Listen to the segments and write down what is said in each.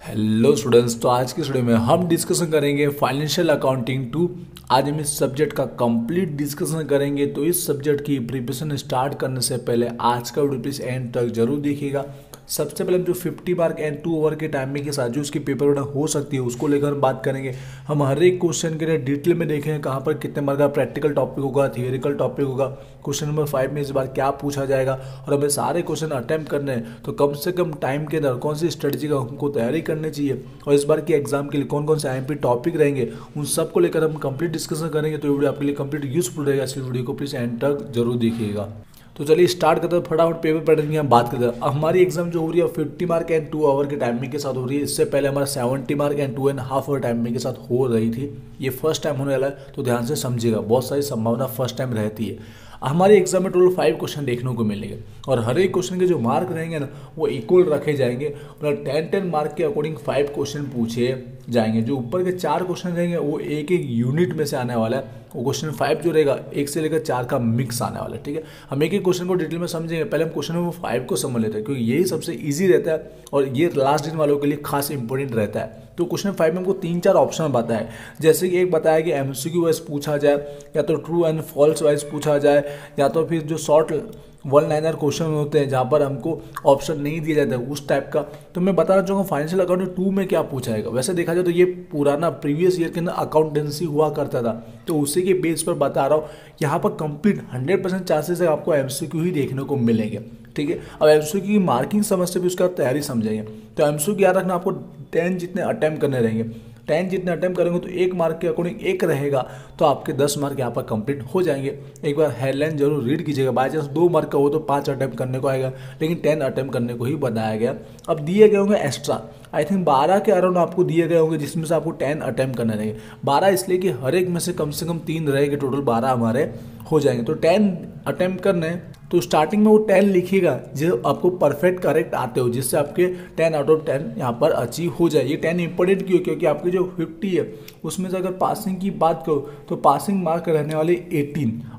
Hello students, तो आज की वीडियो में हम डिस्कशन करेंगे फाइनेंशियल अकाउंटिंग 2। आज हम इस सब्जेक्ट का कंप्लीट डिस्कशन करेंगे। तो इस सब्जेक्ट की प्रिपरेशन स्टार्ट करने से पहले आज का वीडियो प्लीज एंड तक जरूर देखिएगा। सबसे पहले हम जो 50 मार्क एंड 2 ओवर के टाइमिंग के साथ जो उसकी पेपर हो सकती है उसको लेकर हम बात करेंगे। हम हर एक क्वेश्चन के लिए डिटेल में देखेंगे कहाँ पर कितने मार्क का प्रैक्टिकल टॉपिक होगा, थियोरिकल टॉपिक होगा। क्वेश्चन नंबर 5 में इस बार क्या पूछा जाएगा और हमें सारे क्वेश्चन अटेम्प्ट करने हैं, तो कम से कम टाइम के अंदर कौन सी स्ट्रेटजी का हमको तैयारी करनी चाहिए और इस बार के एग्जाम के लिए कौन कौन से आईएमपी टॉपिक रहेंगे, उन सबको लेकर हम कंप्लीट डिस्कशन करेंगे। तो वीडियो आपके लिए कंप्लीट यूजफुल रहेगा, इस वीडियो को प्लीज एंड तक जरूर देखिएगा। तो चलिए स्टार्ट करते हैं, फटाफट पेपर पैटर्न की हम बात करते हैं। हमारी एग्जाम जो हो रही है 50 मार्क एंड 2 आवर के टाइमिंग के साथ हो रही है। इससे पहले हमारा 70 मार्क एंड 2.5 आवर टाइमिंग के साथ हो रही थी। ये फर्स्ट टाइम होने वाला है, तो ध्यान से समझिएगा, बहुत सारी संभावना फर्स्ट टाइम रहती है। हमारे एग्जाम में टोटल 5 क्वेश्चन देखने को मिलेंगे और हर एक क्वेश्चन के जो मार्क रहेंगे ना वो इक्वल रखे जाएंगे। मतलब 10-10 मार्क के अकॉर्डिंग 5 क्वेश्चन पूछे जाएंगे। जो ऊपर के 4 क्वेश्चन रहेंगे वो एक एक यूनिट में से आने वाला है। वो क्वेश्चन 5 जो रहेगा 1 से लेकर 4 का मिक्स आने वाला है। ठीक है, हम एक एक क्वेश्चन को डिटेल में समझेंगे। पहले हम क्वेश्चन नंबर 5 को समझ लेते हैं क्योंकि यही सबसे ईजी रहता है और ये लास्ट दिन वालों के लिए खास इंपॉर्टेंट रहता है। तो क्वेश्चन 5 में हमको 3-4 ऑप्शन बताया है। जैसे कि एक बताया कि एमसीक्यू वाइज पूछा जाए, या तो ट्रू एंड फॉल्स वाइज पूछा जाए, या तो फिर जो शॉर्ट वन लाइनर क्वेश्चन होते हैं जहाँ पर हमको ऑप्शन नहीं दिया जाता है उस टाइप का। तो मैं बताना चाहूँगा फाइनेंशियल अकाउंटिंग 2 में क्या पूछा जाएगा। वैसे देखा जाए तो ये पुराना प्रीवियस ईयर के अंदर अकाउंटेंसी हुआ करता था, तो उसी के बेस पर बता रहा हूँ। यहाँ पर कंप्लीट 100% चांसेस है आपको एमसीक्यू ही देखने को मिलेंगे। ठीक है, अब एमसीक्यू की मार्किंग समझते भी उसका तैयारी समझेंगे। तो एमसीक्यू याद रखना, आपको 10 जितने अटेम्प्ट करने रहेंगे। 10 जितने अटेम्प्ट करेंगे तो 1 मार्क के अकॉर्डिंग 1 रहेगा, तो आपके 10 मार्क यहाँ पर कंप्लीट हो जाएंगे। एक बार हेडलाइन जरूर रीड कीजिएगा। बाई चांस 2 मार्क का हो तो 5 अटेम्प्ट करने को आएगा, लेकिन 10 अटेम्प्ट करने को ही बताया गया। अब दिए गए होंगे एक्स्ट्रा, आई थिंक 12 के अराउंड आपको दिए गए होंगे, जिसमें से आपको 10 अटेम्प्ट करने रहेंगे। 12 इसलिए कि हर एक में से कम 3 रहेंगे, टोटल 12 हमारे हो जाएंगे। तो 10 अटेम्प्ट करने, तो स्टार्टिंग में वो 10 लिखिएगा जो आपको परफेक्ट करेक्ट आते हो, जिससे आपके 10 आउट ऑफ 10 यहाँ पर अचीव हो जाए। ये 10 इंपॉर्टेंट क्यों? क्योंकि आपकी जो 50 है उसमें से अगर पासिंग की बात करो तो पासिंग मार्क रहने वाले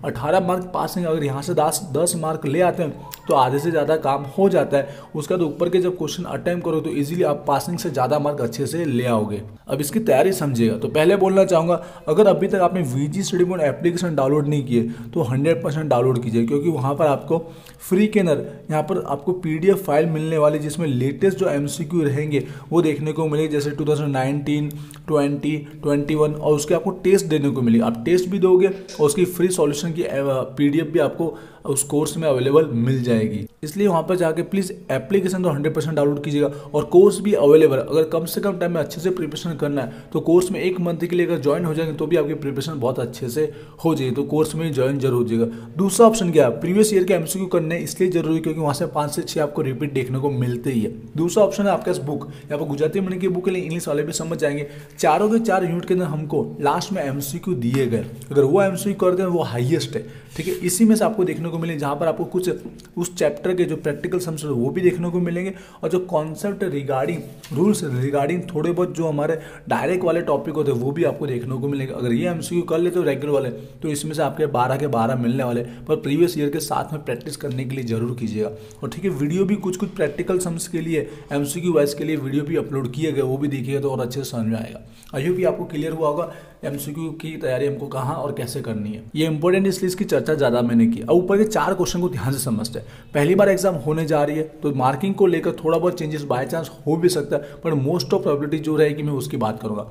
18 मार्क पासिंग। अगर यहाँ से 10 मार्क ले आते हैं तो आधे से ज़्यादा काम हो जाता है। उसका तो ऊपर के जब क्वेश्चन अटेम्प्ट करो तो इजीली आप पासिंग से ज़्यादा मार्क अच्छे से ले आओगे। अब इसकी तैयारी समझिएगा। तो पहले बोलना चाहूँगा, अगर अभी तक आपने वीजी स्टडी पॉइंट एप्लीकेशन डाउनलोड नहीं किए तो 100% डाउनलोड कीजिए, क्योंकि वहाँ पर आपको फ्री के अंदर यहाँ पर आपको पीडीएफ फाइल मिलने वाली, जिसमें लेटेस्ट जो एमसीक्यू रहेंगे वो देखने को मिलेगी। जैसे 2019, 20, 21 और उसके आपको टेस्ट देने को मिलेगी। आप टेस्ट भी दोगे और उसकी फ्री सॉल्यूशन की पीडीएफ भी आपको उस कोर्स में अवेलेबल मिल जाएगी। इसलिए वहाँ पर जाके प्लीज़ एप्लीकेशन तो 100% डाउनलोड कीजिएगा। और कोर्स भी अवेलेबल, अगर कम से कम टाइम में अच्छे से प्रिपरेशन करना है तो कोर्स में 1 मंथ के लिए अगर ज्वाइन हो जाएंगे तो भी आपकी प्रिपरेशन बहुत अच्छे से हो जाएगी। तो कोर्स में ज्वाइन जरूर हो जाएगा। दूसरा ऑप्शन क्या है, प्रीवियस ईयर के एमसीक्यू करने इसलिए जरूरी क्योंकि वहाँ से 5 से 6 आपको रिपीट देखने को मिलते ही है। दूसरा ऑप्शन है आपके पास बुक, यहाँ पर गुजराती मीडियम की बुक के लिए इंग्लिश वाले भी समझ जाएंगे। चारों के 4 यूनिट के अंदर हमको लास्ट में एमसीक्यू दिए गए, अगर वो एमसीक्यू कर दें वो हाईएस्ट है। ठीक है, इसी में से आपको देखने को मिले, जहाँ पर आपको कुछ उस चैप्टर के जो प्रैक्टिकल सम्स वो भी देखने को मिलेंगे और जो कॉन्सेप्ट रिगार्डिंग रूल्स रिगार्डिंग थोड़े बहुत जो हमारे डायरेक्ट वाले टॉपिक होते हैं वो भी आपको देखने को मिलेंगे। अगर ये एमसीक्यू कर लेते हो रेगुलर वाले तो इसमें से आपके 12 के 12 मिलने वाले, पर प्रीवियस ईयर के साथ में प्रैक्टिस करने के लिए जरूर कीजिएगा। और ठीक है, वीडियो भी कुछ प्रैक्टिकल सम्स के लिए एमसीक्यू वाइज के लिए वीडियो भी अपलोड किए गए, वो भी देखिएगा तो और अच्छे से समझ में आएगा। आई होप आपको क्लियर हुआ होगा एमसीक्यू की तैयारी हमको कहाँ और कैसे करनी है। ये इंपॉर्टेंट इसलिए इसकी चर्चा ज़्यादा मैंने की। अब ऊपर के 4 क्वेश्चन को ध्यान से समझते हैं। पहली बार एग्जाम होने जा रही है तो मार्किंग को लेकर थोड़ा बहुत चेंजेस बाय चांस हो भी सकता है, पर मोस्ट ऑफ प्रोबेबिलिटी जो रहेगी मैं उसकी बात करूँगा।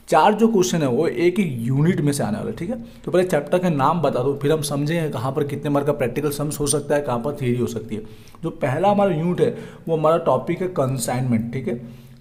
4 जो क्वेश्चन है वो एक यूनिट में से आने वाले। ठीक है, तो पहले चैप्टर का नाम बता दो, फिर हम समझेंगे कहाँ पर कितने मार्क का प्रैक्टिकल सम्स हो सकता है, कहाँ पर थ्योरी हो सकती है। जो पहला हमारा यूनिट है वो हमारा टॉपिक है कंसाइनमेंट। ठीक है,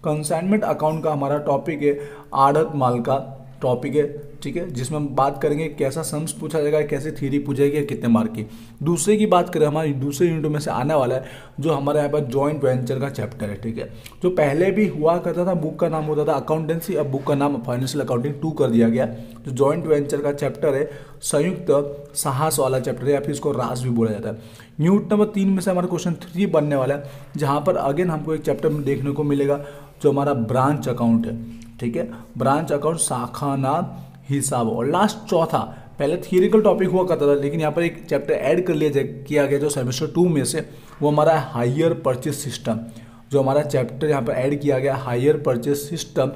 कंसाइनमेंट अकाउंट का हमारा टॉपिक है, आढ़त माल का टॉपिक है। ठीक है, जिसमें हम बात करेंगे कैसा सम्स पूछा जाएगा, कैसे थ्योरी पूछेगी, कितने मार्क की। दूसरे की बात करें, हमारी दूसरे यूनिट में से आने वाला है जो हमारे यहाँ पर जॉइंट वेंचर का चैप्टर है। ठीक है, जो पहले भी हुआ करता था, बुक का नाम होता था अकाउंटेंसी, अब बुक का नाम फाइनेंशियल अकाउंटिंग 2 कर दिया गया। जो जॉइंट वेंचर का चैप्टर है संयुक्त साहस वाला चैप्टर है, या फिर इसको रास भी बोला जाता है। यूनिट नंबर 3 में से हमारा क्वेश्चन 3 बनने वाला है, जहाँ पर अगेन हमको एक चैप्टर में देखने को मिलेगा जो हमारा ब्रांच अकाउंट है। ठीक है, ब्रांच अकाउंट शाखाना हिसाब। और लास्ट चौथा, पहले थियरिकल टॉपिक हुआ करता था लेकिन यहाँ पर एक चैप्टर ऐड कर किया गया जो सेमेस्टर 2 में से, वो हमारा हायर परचेज सिस्टम। जो हमारा चैप्टर यहाँ पर ऐड किया गया हायर परचेस सिस्टम,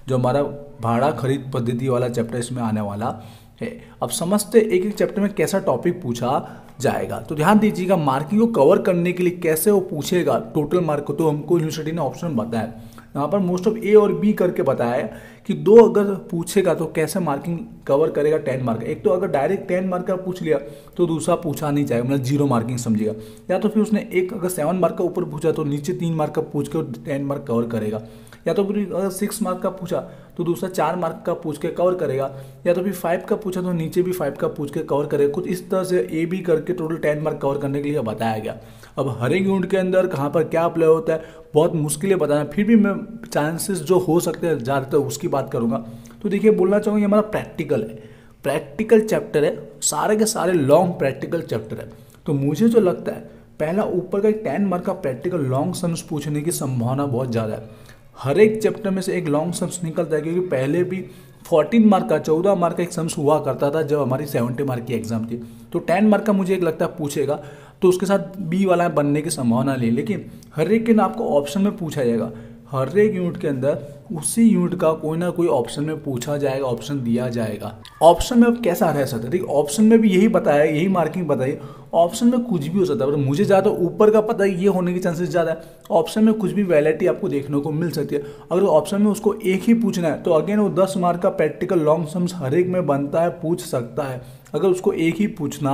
जो हमारा भाड़ा खरीद पद्धति वाला चैप्टर इसमें आने वाला है। अब समझते एक एक चैप्टर में कैसा टॉपिक पूछा जाएगा। तो ध्यान दीजिएगा, मार्किंग को कवर करने के लिए कैसे वो पूछेगा टोटल मार्क को, तो हमको यूनिवर्सिटी ने ऑप्शन बताया। यहाँ पर मोस्ट ऑफ ए और बी करके बताया है कि दो अगर पूछेगा तो कैसे मार्किंग कवर करेगा 10 मार्क। एक तो अगर डायरेक्ट 10 मार्क का पूछ लिया तो दूसरा पूछा नहीं जाएगा, मतलब 0 मार्किंग समझिएगा। या तो फिर उसने एक अगर 7 मार्क का ऊपर पूछा तो नीचे 3 मार्क का पूछ के 10 मार्क कवर करेगा। या तो फिर अगर 6 मार्क का पूछा तो दूसरा 4 मार्क का पूछ के कवर करेगा। या तो फिर 5 का पूछा तो नीचे भी 5 का पूछ के कवर करेगा। कुछ इस तरह से ए बी करके टोटल 10 मार्क कवर करने के लिए बताया गया। अब हर एक यूनिट के अंदर कहाँ पर क्या अप्लाई होता है बहुत मुश्किल है बताना, फिर भी मैं चांसेस जो हो सकते हैं ज़्यादातर उसकी बात करूँगा। तो देखिए बोलना चाहूँगा ये हमारा प्रैक्टिकल है, प्रैक्टिकल चैप्टर है, सारे के सारे लॉन्ग प्रैक्टिकल चैप्टर है। तो मुझे जो लगता है पहला ऊपर का 10 मार्क का प्रैक्टिकल लॉन्ग सम्स पूछने की संभावना बहुत ज़्यादा है। हर एक चैप्टर में से एक लॉन्ग सम्स निकलता है, क्योंकि पहले भी 14 मार्क का 14 मार्क का एक सम्स हुआ करता था जब हमारी 70 मार्क की एग्जाम थी। तो 10 मार्क का मुझे एक लगता है पूछेगा, तो उसके साथ बी वाला बनने की संभावना नहीं। लेकिन हर एक के ना आपको ऑप्शन में पूछा जाएगा, हर एक यूनिट के अंदर उसी यूनिट का कोई ना कोई ऑप्शन में पूछा जाएगा, ऑप्शन दिया जाएगा। ऑप्शन में अब कैसा रह सकता है, देखिए ऑप्शन में भी यही बताया, यही मार्किंग बताइए, ऑप्शन में कुछ भी हो सकता है। पर मुझे ज़्यादा ऊपर का पता है ये होने के चांसेस ज़्यादा है, ऑप्शन में कुछ भी वैलिटी आपको देखने को मिल सकती है। अगर ऑप्शन में उसको एक ही पूछना है तो अगेन वो 10 मार्क का प्रैक्टिकल लॉन्ग सम्स हर एक में बनता है, पूछ सकता है। अगर उसको एक ही पूछना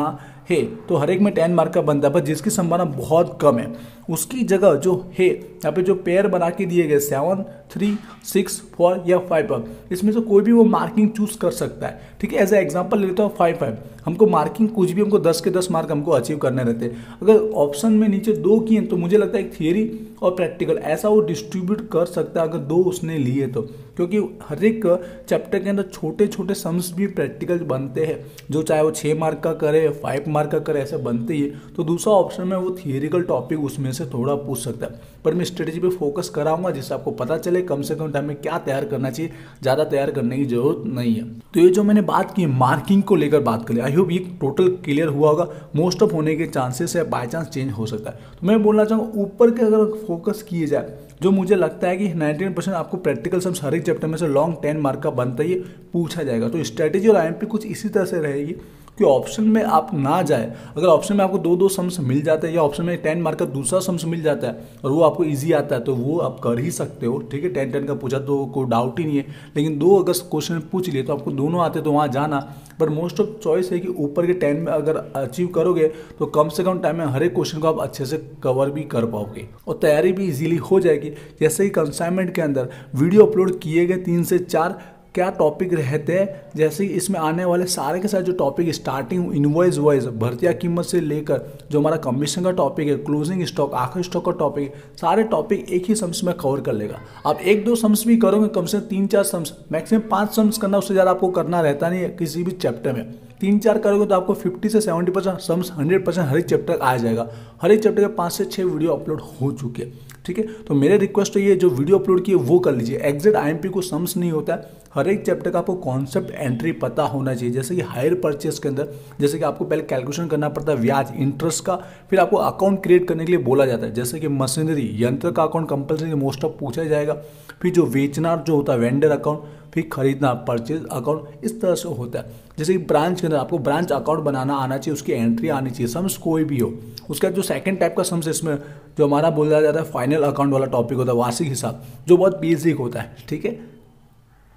है तो हर एक में 10 मार्क का बनता है, पर जिसकी संभावना बहुत कम है उसकी जगह जो है यहाँ पे जो पेयर बना के दिए गए 7, 3, 6, 4 या 5, इसमें से कोई भी वो मार्किंग चूज कर सकता है। ठीक है, एज ए एग्जांपल लेता हूँ 5, हमको मार्किंग कुछ भी, हमको 10 के 10 मार्क हमको अचीव करने रहते हैं। अगर ऑप्शन में नीचे 2 किए तो मुझे लगता है एक थियरी और प्रैक्टिकल ऐसा वो डिस्ट्रीब्यूट कर सकता है अगर 2 उसने लिए तो, क्योंकि हर एक चैप्टर के अंदर छोटे छोटे सम्स भी प्रैक्टिकल बनते हैं, जो चाहे वो 6 मार्क का करे 5 मार्क का करे ऐसे बनते ही है। तो दूसरा ऑप्शन में वो थियरिकल टॉपिक उसमें से थोड़ा पूछ सकता है। पर मैं स्ट्रेटेजी पे फोकस कराऊंगा जिससे आपको पता चले कम से कम टाइम में क्या तैयार करना चाहिए, ज़्यादा तैयार करने की जरूरत नहीं है। तो ये जो मैंने बात की मार्किंग को लेकर बात करें, आई होप ये टोटल क्लियर हुआ होगा। मोस्ट ऑफ होने के चांसेस है, बाय चांस चेंज हो सकता है। तो मैं बोलना चाहूँगा ऊपर के अगर फोकस किए जाए, जो मुझे लगता है कि 99% आपको प्रैक्टिकल सम्स हर एक चैप्टर में से लॉन्ग 10 मार्क का बनता ही पूछा जाएगा। तो स्ट्रेटेजी और आईएमपी कुछ इसी तरह से रहेगी कि ऑप्शन में आप ना जाए। अगर ऑप्शन में आपको 2-2 सम्स मिल जाते हैं या ऑप्शन में 10 मार्क का दूसरा सम्स मिल जाता है और वो आपको इजी आता है तो वो आप कर ही सकते हो। ठीक है, 10-10 का पूछा तो कोई डाउट ही नहीं है। लेकिन 2 अगर क्वेश्चन पूछ लिए तो आपको दोनों आते तो वहाँ जाना। पर मोस्ट ऑफ चॉइस है कि ऊपर के 10 में अगर अचीव करोगे तो कम से कम टाइम में हर एक क्वेश्चन को आप अच्छे से कवर भी कर पाओगे और तैयारी भी इजीली हो जाएगी। जैसे कि कंसाइनमेंट के अंदर वीडियो अपलोड किए गए 3 से 4 क्या टॉपिक रहते हैं, जैसे कि इसमें आने वाले सारे के सारे जो टॉपिक स्टार्टिंग इनवॉइस वाइज भर्तिया कीमत से लेकर जो हमारा कमीशन का टॉपिक है, क्लोजिंग स्टॉक, आखिरी स्टॉक का टॉपिक है, सारे टॉपिक एक ही सम्स में कवर कर लेगा। आप 1-2 सम्स भी करोगे, कम से कम 3-4 सम्स, मैक्सिमम 5 सम्स करना, उससे ज़्यादा आपको करना रहता नहीं है किसी भी चैप्टर में। 3-4 करोगे तो आपको 50 से 70% सम्स 100% हर एक चैप्टर आ जाएगा। हर एक चैप्टर के 5 से 6 वीडियो अपलोड हो चुके हैं। ठीक है, तो मेरे रिक्वेस्ट है ये जो वीडियो अपलोड किए वो कर लीजिए। एग्जैक्ट आईएमपी को सम्स नहीं होता है, हर एक चैप्टर का आपको कॉन्सेप्ट एंट्री पता होना चाहिए। जैसे कि हायर परचेस के अंदर जैसे कि आपको पहले कैलकुलेशन करना पड़ता है ब्याज इंटरेस्ट का, फिर आपको अकाउंट क्रिएट करने के लिए बोला जाता है। जैसे कि मशीनरी यंत्र का अकाउंट कंपलसरी मोस्ट ऑफ पूछा जाएगा, फिर जो बेचना जो होता है वेंडर अकाउंट, फिर खरीदना परचेज अकाउंट, इस तरह से होता है। जैसे कि ब्रांच के अंदर आपको ब्रांच अकाउंट बनाना आना चाहिए, उसकी एंट्री आनी चाहिए, सम्स कोई भी हो। उसका जो सेकंड टाइप का सम्स इसमें जो हमारा बोला जाता है फाइनल अकाउंट वाला टॉपिक होता है, वार्षिक हिसाब, जो बहुत बेसिक होता है। ठीक है,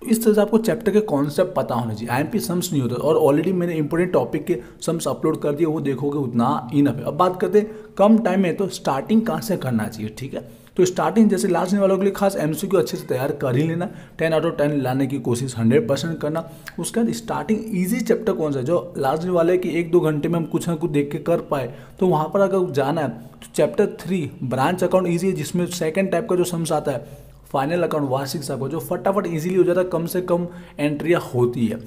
इस तरह से आपको चैप्टर के कॉन्सेप्ट पता होना चाहिए। आईएमपी सम्स नहीं होता, और ऑलरेडी मैंने इंपॉर्टेंट टॉपिक के सम्स अपलोड कर दिए, वो देखोगे उतना इनफ है। अब बात करते हैं कम टाइम में तो स्टार्टिंग कहाँ से करना चाहिए। ठीक है, तो स्टार्टिंग जैसे लास्ट ईयर वालों के लिए खास एमसीक्यू अच्छे से तैयार कर ही लेना, 10 आउट ऑफ 10 लाने की कोशिश 100% करना। उसके बाद स्टार्टिंग इजी चैप्टर कौन सा है जो लास्ट ईयर वाले कि 1-2 घंटे में हम कुछ ना कुछ देख के कर पाए, तो वहाँ पर अगर जाना है तो चैप्टर 3 ब्रांच अकाउंट ईजी है, जिसमें सेकेंड टाइप का जो सम्स आता है फाइनल अकाउंट वार्षिक हिसाब, जो फटाफट इजीली हो जाता है, कम से कम एंट्रियाँ होती है।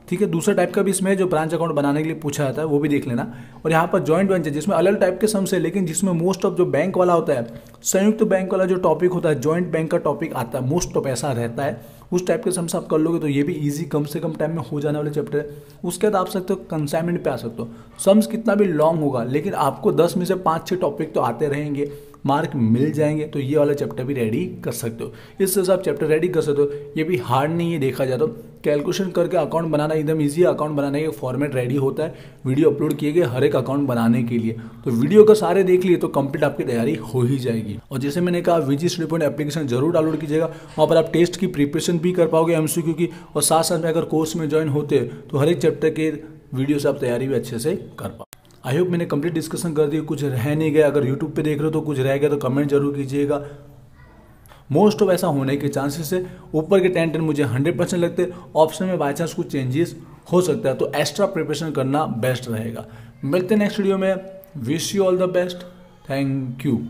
ठीक है, दूसरा टाइप का भी इसमें जो ब्रांच अकाउंट बनाने के लिए पूछा जाता है वो भी देख लेना। और यहाँ पर जॉइंट वेंचर जिसमें अलग टाइप के सम्स है, लेकिन जिसमें मोस्ट ऑफ जो बैंक वाला होता है, संयुक्त बैंक वाला जो टॉपिक होता है, जॉइंट बैंक का टॉपिक आता है, मोस्ट ऑफ ऐसा रहता है। उस टाइप के सम्स आप कर लोगे तो ये भी ईजी कम से कम टाइम में हो जाने वाले चैप्टर है। उसके बाद आप सकते हो कंसाइनमेंट पे आ सकते हो। सम्स कितना भी लॉन्ग होगा लेकिन आपको 10 में से 5-6 टॉपिक तो आते रहेंगे, मार्क मिल जाएंगे, तो ये वाला चैप्टर भी रेडी कर सकते हो। इससे आप चैप्टर रेडी कर सकते हो। ये भी हार्ड नहीं है देखा जाए तो। कैलकुलेशन करके अकाउंट बनाना एकदम इजी है। अकाउंट बनाने के फॉर्मेट रेडी होता है, वीडियो अपलोड किए गए हर एक अकाउंट बनाने के लिए। तो वीडियो का सारे देख लिए तो कंप्लीट आपकी तैयारी हो ही जाएगी। और जैसे मैंने कहा VG स्टडी पॉइंट एप्लीकेशन जरूर डाउनलोड कीजिएगा। वहाँ पर आप टेस्ट की प्रिपरेशन भी कर पाओगे MCQ की, और साथ साथ में अगर कोर्स में ज्वाइन होते तो हर एक चैप्टर के वीडियो से आप तैयारी भी अच्छे से कर पाओ। आई होप मैंने कंप्लीट डिस्कशन कर दी, कुछ रह नहीं गया। अगर यूट्यूब पे देख रहे हो तो कुछ रह गया तो कमेंट जरूर कीजिएगा। मोस्ट ऑफ ऐसा होने के चांसेस है। ऊपर के 10 मुझे 100% लगते, ऑप्शन में बाई चांस कुछ चेंजेस हो सकता है, तो एक्स्ट्रा प्रिपरेशन करना बेस्ट रहेगा। मिलते हैं नेक्स्ट वीडियो में। Wish you all the best. Thank you.